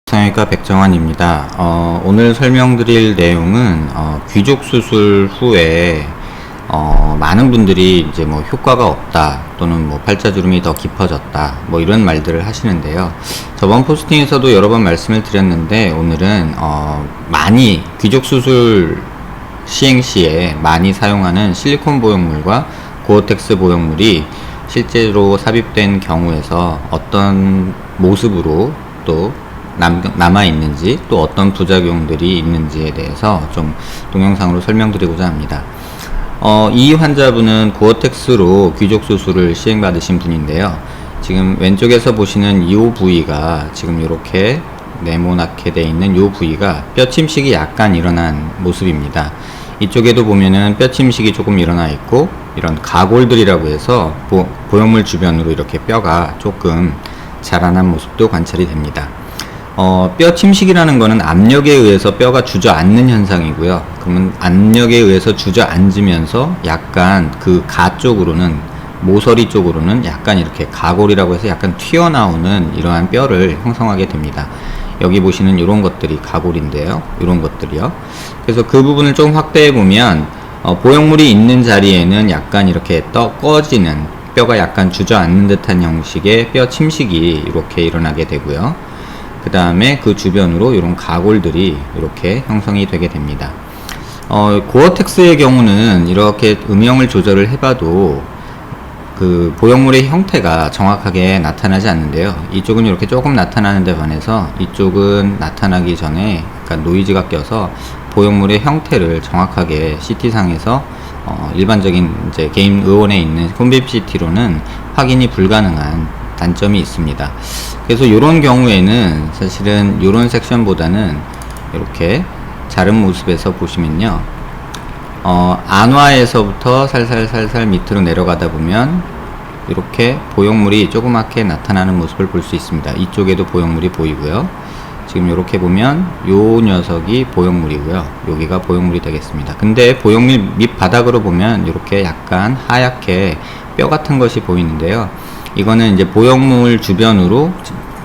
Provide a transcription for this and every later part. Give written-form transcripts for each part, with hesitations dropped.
성형외과 백정환입니다. 오늘 설명드릴 내용은 귀족 수술 후에 많은 분들이 이제 뭐 효과가 없다 또는 뭐 팔자주름이 더 깊어졌다 뭐 이런 말들을 하시는데요. 저번 포스팅에서도 여러 번 말씀을 드렸는데 오늘은 많이 귀족 수술 시행 시에 많이 사용하는 실리콘 보형물과 고어텍스 보형물이 실제로 삽입된 경우에서 어떤 모습으로 또 남아있는지 또 어떤 부작용들이 있는지에 대해서 좀 동영상으로 설명드리고자 합니다. 이 환자분은 고어텍스로 귀족 수술을 시행받으신 분인데요. 지금 왼쪽에서 보시는 이 부위가 지금 이렇게 네모나게 되어 있는 이 부위가 뼈 침식이 약간 일어난 모습입니다. 이쪽에도 보면은 뼈 침식이 조금 일어나 있고 이런 가골들이라고 해서 보형물 주변으로 이렇게 뼈가 조금 자라난 모습도 관찰이 됩니다. 뼈 침식이라는 거는 압력에 의해서 뼈가 주저앉는 현상이고요. 그러면 압력에 의해서 주저앉으면서 약간 그 가 쪽으로는 모서리 쪽으로는 약간 이렇게 가골이라고 해서 약간 튀어나오는 이러한 뼈를 형성하게 됩니다. 여기 보시는 이런 것들이 가골인데요. 이런 것들이요. 그래서 그 부분을 좀 확대해 보면 보형물이 있는 자리에는 약간 이렇게 꺼지는 뼈가 약간 주저앉는 듯한 형식의 뼈 침식이 이렇게 일어나게 되고요. 그 다음에 그 주변으로 이런 가골들이 이렇게 형성이 되게 됩니다. 고어텍스의 경우는 이렇게 음영을 조절을 해봐도 그 보형물의 형태가 정확하게 나타나지 않는데요. 이쪽은 이렇게 조금 나타나는데 반해서 이쪽은 나타나기 전에 약간 노이즈가 껴서 보형물의 형태를 정확하게 CT상에서 일반적인 이제 개인 의원에 있는 홈빔 CT로는 확인이 불가능한 단점이 있습니다. 그래서 이런 경우에는 사실은 이런 섹션보다는 이렇게 자른 모습에서 보시면요, 안와에서부터 살살 밑으로 내려가다 보면 이렇게 보형물이 조그맣게 나타나는 모습을 볼 수 있습니다. 이쪽에도 보형물이 보이고요. 지금 이렇게 보면 요 녀석이 보형물이고요. 여기가 보형물이 되겠습니다. 근데 보형물 밑바닥으로 보면 이렇게 약간 하얗게 뼈 같은 것이 보이는데요. 이거는 이제 보형물 주변으로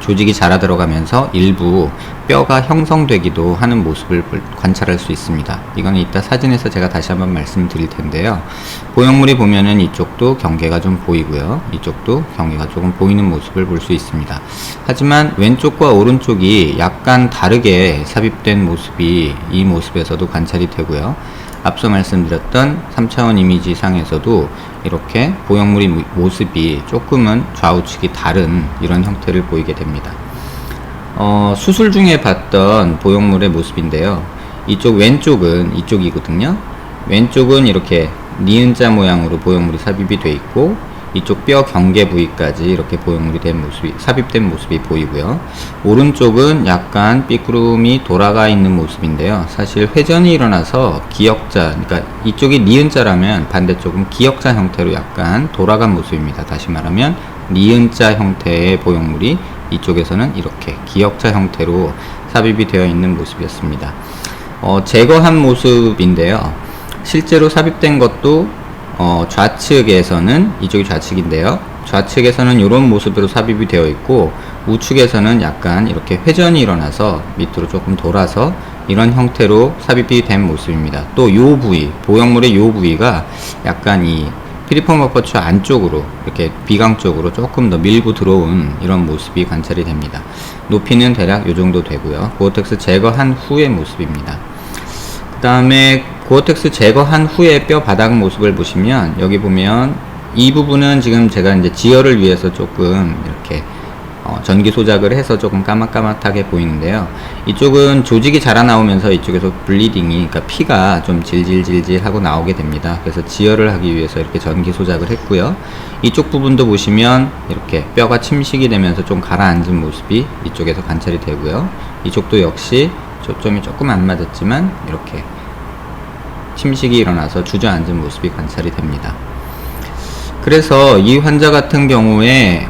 조직이 자라 들어가면서 일부 뼈가 형성되기도 하는 모습을 관찰할 수 있습니다. 이거는 이따 사진에서 제가 다시 한번 말씀드릴 텐데요. 보형물이 보면은 이쪽도 경계가 좀 보이고요. 이쪽도 경계가 조금 보이는 모습을 볼 수 있습니다. 하지만 왼쪽과 오른쪽이 약간 다르게 삽입된 모습이 이 모습에서도 관찰이 되고요. 앞서 말씀드렸던 3차원 이미지 상에서도 이렇게 보형물의 모습이 조금은 좌우측이 다른 이런 형태를 보이게 됩니다. 수술 중에 봤던 보형물의 모습인데요. 이쪽 왼쪽은 이쪽이거든요. 왼쪽은 이렇게 니은자 모양으로 보형물이 삽입이 되어 있고 이쪽 뼈 경계 부위까지 이렇게 보형물이 된 모습이 삽입된 모습이 보이고요. 오른쪽은 약간 삐꾸름이 돌아가 있는 모습인데요. 사실 회전이 일어나서 기역자, 그러니까 이쪽이 니은자라면 반대쪽은 기역자 형태로 약간 돌아간 모습입니다. 다시 말하면 니은자 형태의 보형물이 이쪽에서는 이렇게 기역자 형태로 삽입이 되어 있는 모습이었습니다. 제거한 모습인데요. 실제로 삽입된 것도 좌측에서는, 이쪽이 좌측인데요. 좌측에서는 이런 모습으로 삽입이 되어 있고 우측에서는 약간 이렇게 회전이 일어나서 밑으로 조금 돌아서 이런 형태로 삽입이 된 모습입니다. 또 요 부위, 보형물의 요 부위가 약간 이 피리폼 어퍼처 안쪽으로 이렇게 비강 쪽으로 조금 더 밀고 들어온 이런 모습이 관찰이 됩니다. 높이는 대략 요 정도 되고요. 고어텍스 제거한 후의 모습입니다. 그 다음에 고어텍스 제거한 후에 뼈 바닥 모습을 보시면 여기 보면 이 부분은 지금 제가 이제 지혈을 위해서 조금 이렇게 전기 소작을 해서 조금 까맣까맣하게 보이는데요. 이쪽은 조직이 자라나오면서 이쪽에서 블리딩이, 그러니까 피가 좀 질질질질 하고 나오게 됩니다. 그래서 지혈을 하기 위해서 이렇게 전기 소작을 했고요. 이쪽 부분도 보시면 이렇게 뼈가 침식이 되면서 좀 가라앉은 모습이 이쪽에서 관찰이 되고요. 이쪽도 역시 초점이 조금 안 맞았지만 이렇게 침식이 일어나서 주저앉은 모습이 관찰이 됩니다. 그래서 이 환자 같은 경우에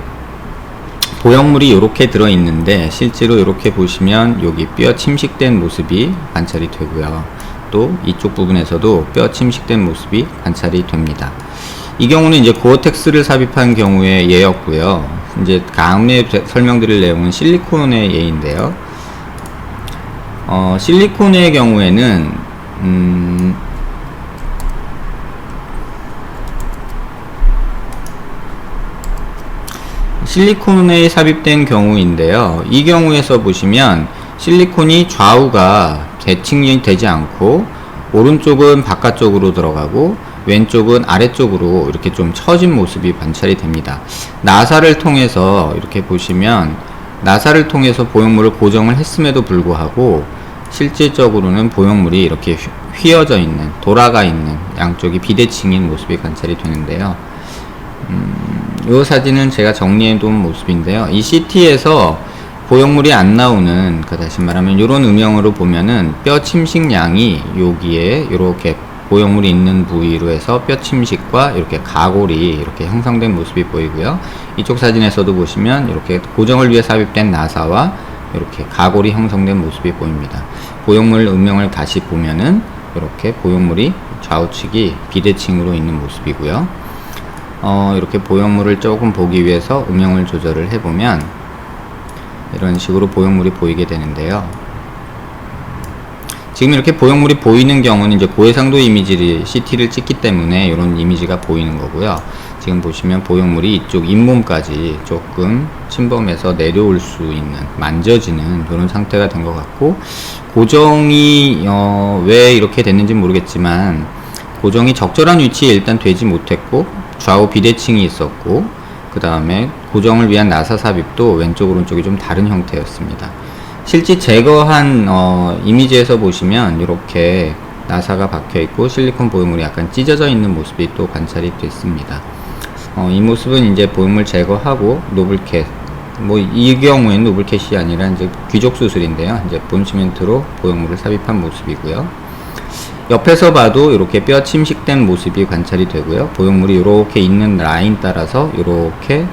보형물이 이렇게 들어있는데 실제로 이렇게 보시면 여기 뼈 침식된 모습이 관찰이 되고요. 또 이쪽 부분에서도 뼈 침식된 모습이 관찰이 됩니다. 이 경우는 이제 고어텍스를 삽입한 경우의 예였고요. 이제 다음에 설명드릴 내용은 실리콘의 예인데요. 실리콘의 경우에는 실리콘에 삽입된 경우인데요. 이 경우에서 보시면 실리콘이 좌우가 대칭이 되지 않고 오른쪽은 바깥쪽으로 들어가고 왼쪽은 아래쪽으로 이렇게 좀 처진 모습이 관찰이 됩니다. 나사를 통해서 이렇게 보시면 나사를 통해서 보형물을 고정을 했음에도 불구하고 실질적으로는 보형물이 이렇게 휘어져 있는, 돌아가 있는, 양쪽이 비대칭인 모습이 관찰이 되는데요. 이 사진은 제가 정리해 둔 모습인데요. 이 CT에서 보형물이 안 나오는, 다시 말하면 이런 음영으로 보면은 뼈 침식량이 여기에 이렇게 보형물이 있는 부위로 해서 뼈 침식과 이렇게 가골이 이렇게 형성된 모습이 보이고요. 이쪽 사진에서도 보시면 이렇게 고정을 위해 삽입된 나사와 이렇게 가골이 형성된 모습이 보입니다. 보형물 음영을 다시 보면은 이렇게 보형물이 좌우측이 비대칭으로 있는 모습이고요. 이렇게 보형물을 조금 보기 위해서 음영을 조절을 해보면 이런 식으로 보형물이 보이게 되는데요. 지금 이렇게 보형물이 보이는 경우는 이제 고해상도 이미지를 CT를 찍기 때문에 이런 이미지가 보이는 거고요. 지금 보시면 보형물이 이쪽 잇몸까지 조금 침범해서 내려올 수 있는, 만져지는 그런 상태가 된 것 같고, 고정이 왜 이렇게 됐는지 모르겠지만 고정이 적절한 위치에 일단 되지 못했고 좌우 비대칭이 있었고, 그 다음에 고정을 위한 나사 삽입도 왼쪽 오른쪽이 좀 다른 형태였습니다. 실제 제거한 이미지에서 보시면 이렇게 나사가 박혀 있고 실리콘 보형물이 약간 찢어져 있는 모습이 또 관찰이 됐습니다. 이 모습은 이제 보형물 제거하고 노블캣, 이 경우에는 노블캣이 아니라 이제 귀족 수술인데요. 이제 본시멘트로 보형물을 삽입한 모습이고요. 옆에서 봐도 이렇게 뼈 침식된 모습이 관찰이 되고요. 보형물이 이렇게 있는 라인 따라서 이렇게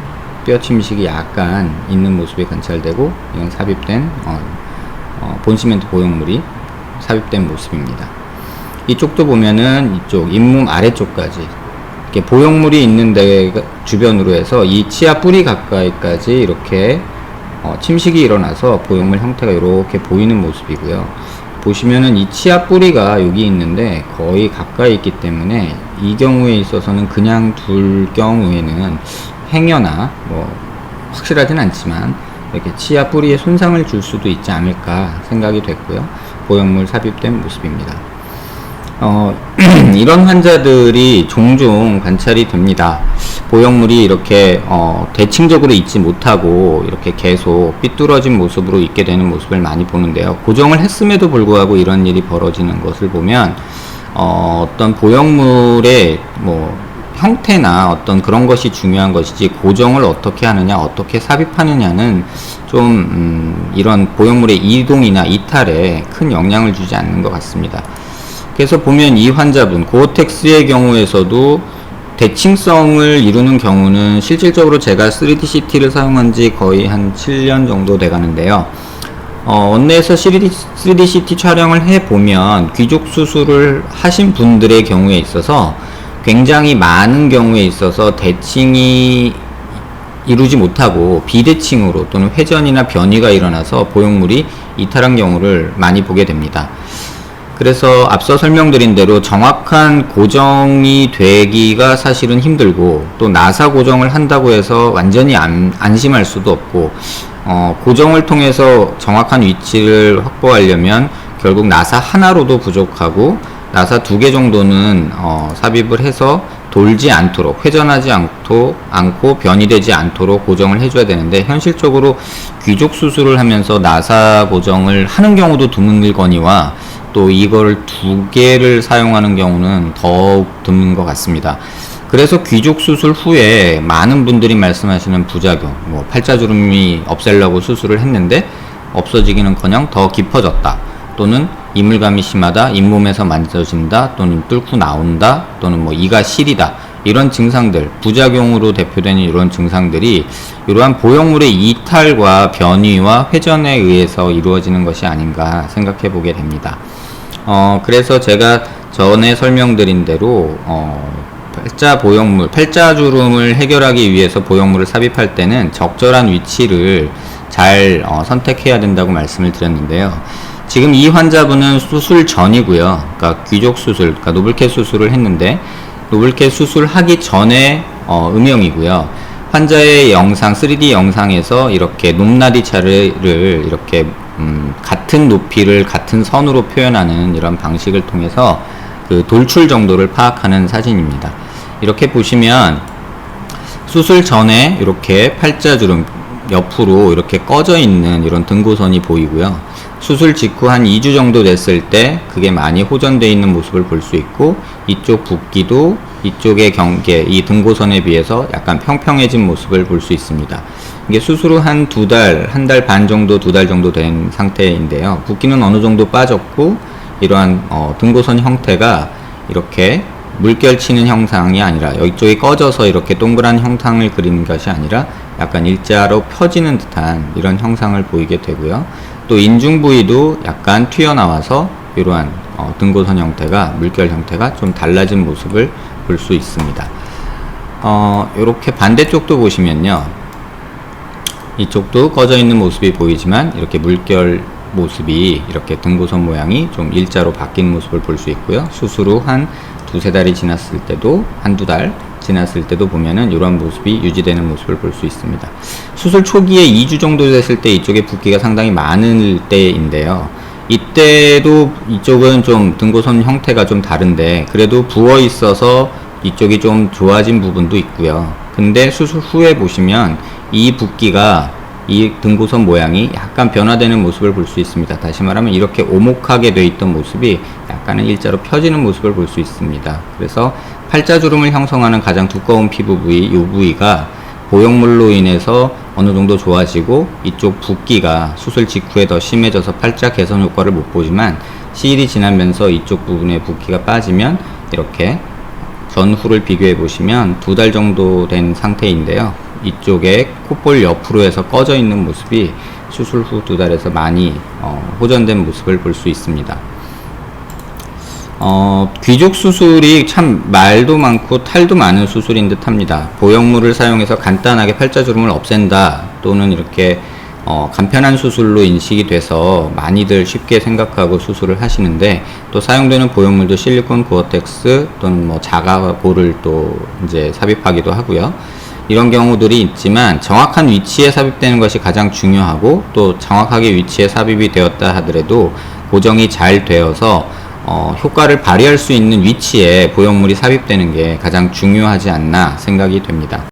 뼈 침식이 약간 있는 모습이 관찰되고, 이건 삽입된 본시멘트 보형물이 삽입된 모습입니다. 이쪽도 보면은 이쪽 잇몸 아래쪽까지 이렇게 보형물이 있는 데 주변으로 해서 이 치아 뿌리 가까이까지 이렇게 침식이 일어나서 보형물 형태가 이렇게 보이는 모습이고요. 보시면은 이 치아 뿌리가 여기 있는데 거의 가까이 있기 때문에 이 경우에 있어서는 그냥 둘 경우에는 행여나 확실하진 않지만 이렇게 치아 뿌리에 손상을 줄 수도 있지 않을까 생각이 됐고요. 보형물 삽입된 모습입니다. 이런 환자들이 종종 관찰이 됩니다. 보형물이 이렇게 대칭적으로 있지 못하고 이렇게 계속 삐뚤어진 모습으로 있게 되는 모습을 많이 보는데요. 고정을 했음에도 불구하고 이런 일이 벌어지는 것을 보면 어떤 보형물의 형태나 어떤 그런 것이 중요한 것이지, 고정을 어떻게 하느냐, 어떻게 삽입하느냐는 좀 이런 보형물의 이동이나 이탈에 큰 영향을 주지 않는 것 같습니다. 그래서 보면 이 환자분 고어텍스의 경우에서도 대칭성을 이루는 경우는 실질적으로 제가 3D CT를 사용한 지 거의 한 7년 정도 돼 가는데요. 원내에서 3D CT 촬영을 해보면 귀족 수술을 하신 분들의 경우에 있어서 굉장히 많은 경우에 있어서 대칭이 이루지 못하고 비대칭으로 또는 회전이나 변이가 일어나서 보형물이 이탈한 경우를 많이 보게 됩니다. 그래서 앞서 설명드린 대로 정확한 고정이 되기가 사실은 힘들고, 또 나사 고정을 한다고 해서 완전히 안심할 수도 없고, 고정을 통해서 정확한 위치를 확보하려면 결국 나사 하나로도 부족하고 나사 2개 정도는 삽입을 해서 돌지 않도록, 회전하지 않고 변이되지 않도록 고정을 해줘야 되는데, 현실적으로 귀족 수술을 하면서 나사 고정을 하는 경우도 드물거니와 또 이걸 2개를 사용하는 경우는 더욱 드문 것 같습니다. 그래서 귀족 수술 후에 많은 분들이 말씀하시는 부작용, 팔자주름이 없애려고 수술을 했는데 없어지기는커녕 더 깊어졌다, 또는 이물감이 심하다, 잇몸에서 만져진다, 또는 뚫고 나온다, 또는 이가 시리다, 이런 증상들, 부작용으로 대표되는 이런 증상들이 이러한 보형물의 이탈과 변이와 회전에 의해서 이루어지는 것이 아닌가 생각해 보게 됩니다. 그래서 제가 전에 설명드린 대로 팔자 보형물, 팔자주름을 해결하기 위해서 보형물을 삽입할 때는 적절한 위치를 잘 선택해야 된다고 말씀을 드렸는데요. 지금 이 환자분은 수술 전이고요. 그러니까 귀족 수술, 그러니까 노블캣 수술을 했는데 노블캣 수술하기 전에 음영이고요. 환자의 영상, 3D 영상에서 이렇게 높낮이차를 이렇게 같은 높이를 같은 선으로 표현하는 이런 방식을 통해서 그 돌출 정도를 파악하는 사진입니다. 이렇게 보시면 수술 전에 이렇게 팔자주름 옆으로 이렇게 꺼져 있는 이런 등고선이 보이고요. 수술 직후 한 2주 정도 됐을 때 그게 많이 호전되어 있는 모습을 볼 수 있고, 이쪽 붓기도 이쪽의 경계, 이 등고선에 비해서 약간 평평해진 모습을 볼 수 있습니다. 이게 수술 후 한 2달, 1달 반 정도, 2달 정도 된 상태인데요. 붓기는 어느 정도 빠졌고, 이러한 등고선 형태가 이렇게 물결 치는 형상이 아니라 이쪽이 꺼져서 이렇게 동그란 형상을 그리는 것이 아니라 약간 일자로 펴지는 듯한 이런 형상을 보이게 되고요. 또 인중 부위도 약간 튀어나와서 이러한 등고선 형태가, 물결 형태가 좀 달라진 모습을 볼 수 있습니다. 이렇게 반대쪽도 보시면요, 이쪽도 꺼져 있는 모습이 보이지만 이렇게 물결 모습이 이렇게 등고선 모양이 좀 일자로 바뀐 모습을 볼 수 있고요. 수술 후 한 2-3달이 지났을 때도, 한두 달 지났을 때도 보면은 이런 모습이 유지되는 모습을 볼 수 있습니다. 수술 초기에 2주 정도 됐을 때 이쪽에 붓기가 상당히 많을 때인데요. 이때도 이쪽은 좀 등고선 형태가 좀 다른데 그래도 부어 있어서 이쪽이 좀 좋아진 부분도 있고요. 근데 수술 후에 보시면 이 붓기가, 이 등고선 모양이 약간 변화되는 모습을 볼 수 있습니다. 다시 말하면 이렇게 오목하게 되어 있던 모습이 약간은 일자로 펴지는 모습을 볼 수 있습니다. 그래서 팔자주름을 형성하는 가장 두꺼운 피부 부위, 이 부위가 보형물로 인해서 어느 정도 좋아지고, 이쪽 붓기가 수술 직후에 더 심해져서 팔자 개선 효과를 못 보지만 시일이 지나면서 이쪽 부분의 붓기가 빠지면 이렇게 전후를 비교해 보시면 2달 정도 된 상태인데요. 이쪽에 콧볼 옆으로 해서 꺼져 있는 모습이 수술 후 2달에서 많이 호전된 모습을 볼 수 있습니다. 귀족 수술이 참 말도 많고 탈도 많은 수술인 듯 합니다. 보형물을 사용해서 간단하게 팔자주름을 없앤다, 또는 이렇게 간편한 수술로 인식이 돼서 많이들 쉽게 생각하고 수술을 하시는데, 또 사용되는 보형물도 실리콘 고어텍스 또는 뭐 자가볼을 또 이제 삽입하기도 하고요. 이런 경우들이 있지만 정확한 위치에 삽입되는 것이 가장 중요하고, 또 정확하게 위치에 삽입이 되었다 하더라도 고정이 잘 되어서 효과를 발휘할 수 있는 위치에 보형물이 삽입되는 게 가장 중요하지 않나 생각이 됩니다.